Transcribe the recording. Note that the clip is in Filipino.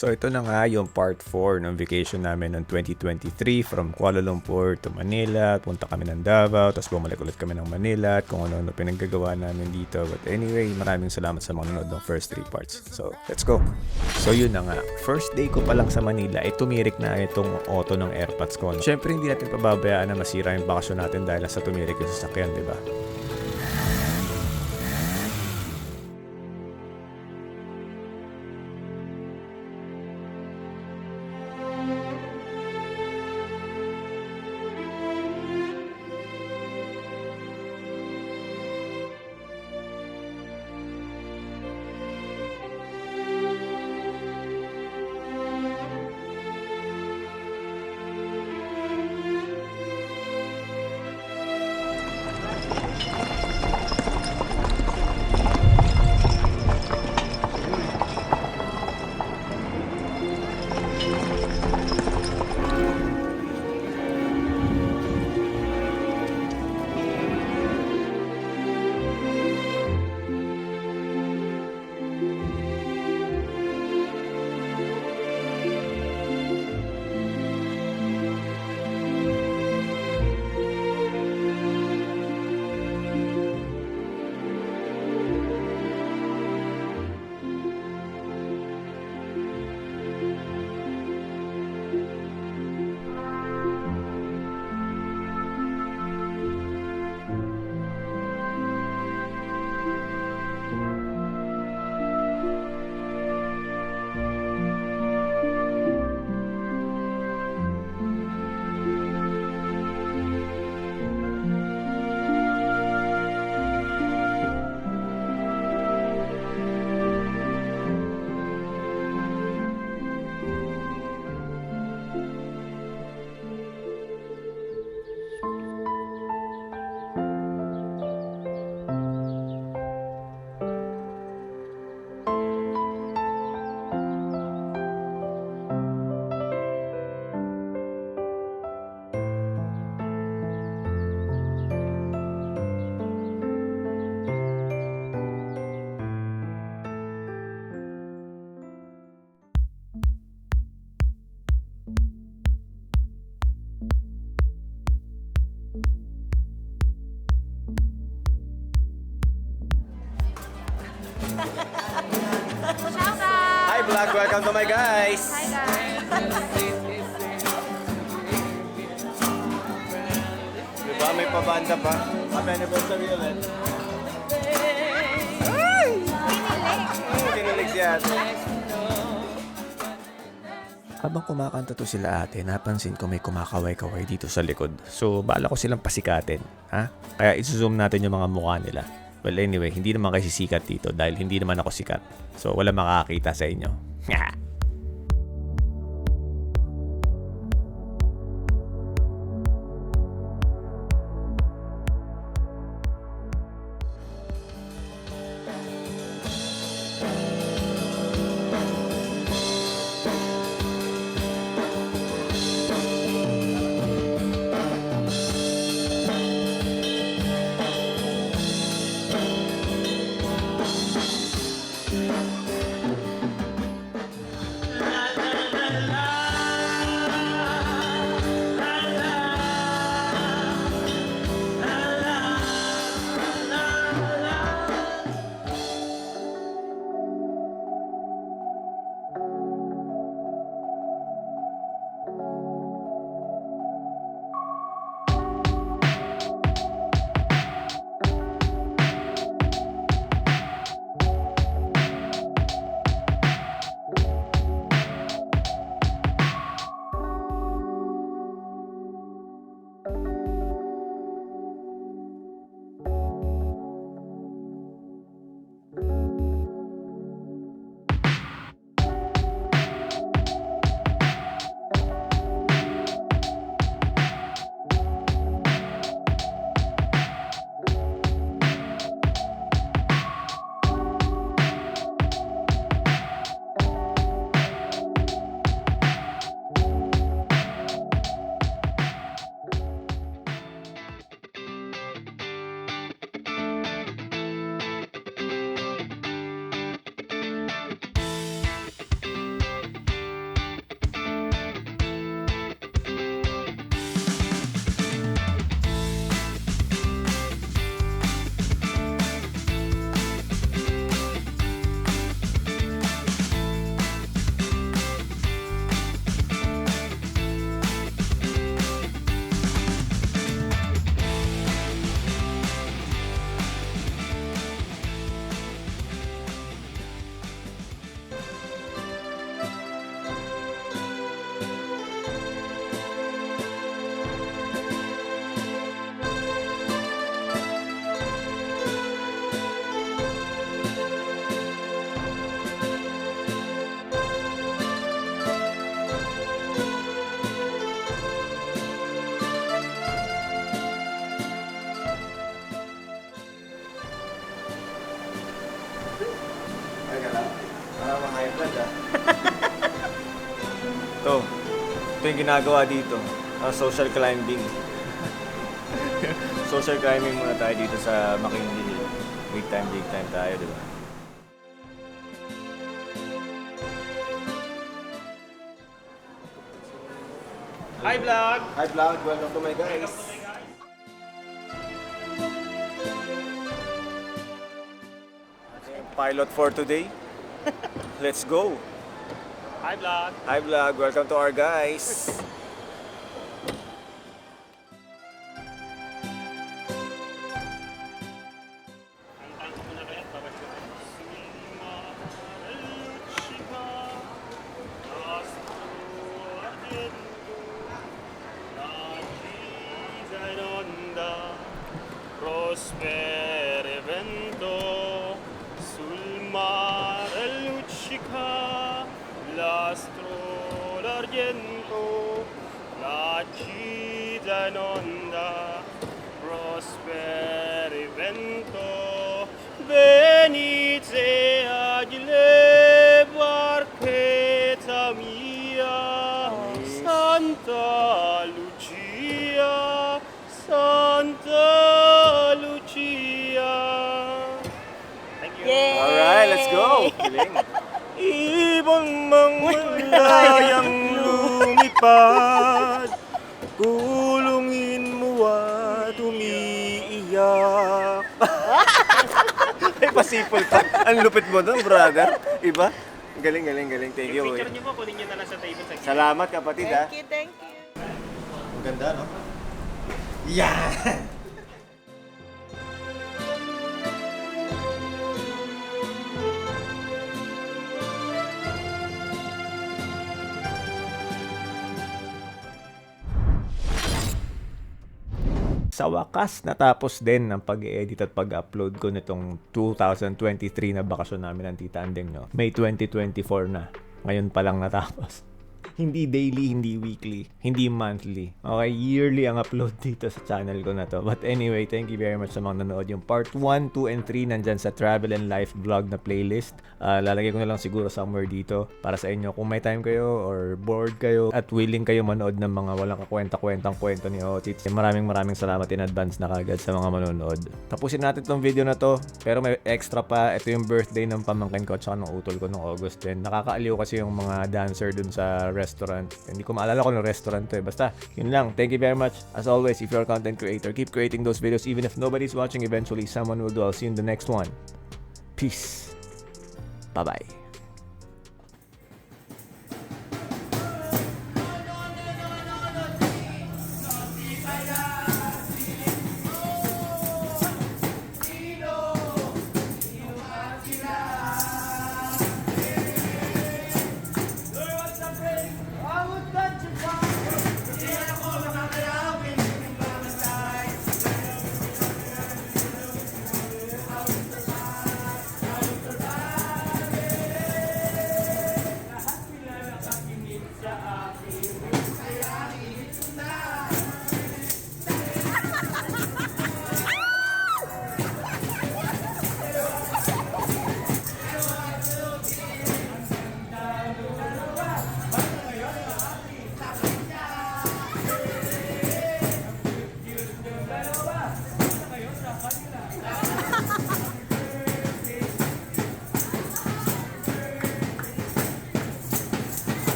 So ito na nga yung part 4 ng vacation namin noong 2023 from Kuala Lumpur to Manila. Punta kami ng Davao, tapos bumalik ulit kami ng Manila at kung ano-ano pinaggagawa namin dito. But anyway, maraming salamat sa mga nanood ng first 3 parts. So let's go! So yun na nga, first day ko pa lang sa Manila, tumirik na itong auto ng AirPods ko. Siyempre hindi natin pababayaan na masira yung bakasyon natin dahil sa tumirik yung sasakyan, diba? Hi vlog, welcome to my guys. Hi guys. Diba may pabanda pa? Happy anniversary ulit. Ay! Kinilig si ate. Habang kumakanta to sila ate, napansin ko may kumakaway-kaway dito sa likod. So, bala ko silang pasikatin. Ha? Kaya i-zoom natin yung mga mukha nila. Well, anyway, hindi naman kasi sikat dito dahil hindi naman ako sikat. So, wala makakakita sa inyo. Ganda. Ito yung ginagawa dito. Social climbing. Social climbing muna tayo dito sa McKinley. Big time tayo, di ba? Hi vlog! Hi vlog! Welcome to my guys! Pilot for today. Let's go! Hi vlog! Hi vlog! Welcome to our guys! Prosper evento sul mare luccica l'astro d'argento la cida in onda prosper evento venite agile barchetta mia Santa Lucia Santa Lucia. Thank you. Alright, let's go! Ibon mang malayang lumipad, kulungin mo at umiiyak. Ay, pasipol pa. Ang lupit mo doon, brother. Iba? Galing. Thank you. Picture niyo po, kunin niyo na lang sa table sa gilid. Salamat, kapatid, ha? Thank you. Ang ganda, no? Yeah! Sa wakas, natapos din ang pag-edit at pag-upload ko nitong 2023 na bakasyon namin ng Tita Andeng, no? May 2024 na. Ngayon pa lang natapos. Hindi daily, hindi weekly, hindi monthly. Okay, yearly ang upload dito sa channel ko na to. But anyway, thank you very much sa mga nanood. Yung part 1, 2, and 3 nandyan sa travel and life vlog na playlist. Lalagay ko na lang siguro somewhere dito para sa inyo. Kung may time kayo or bored kayo at willing kayo manood ng mga walang kakwenta-kwentang kwento ni Otits. Maraming salamat in advance na kagad sa mga manonood. Tapusin natin tong video na to. Pero may extra pa. Ito yung birthday ng pamangkin ko at saka ng utol ko ng August 10. Nakakaaliw kasi yung mga dancer dun sa restaurant. Hindi ko maalala kung yung restaurant to eh. Basta, yun lang. Thank you very much. As always, if you're a content creator, keep creating those videos even if nobody's watching. Eventually, someone will do. I'll see you in the next one. Peace. Bye-bye.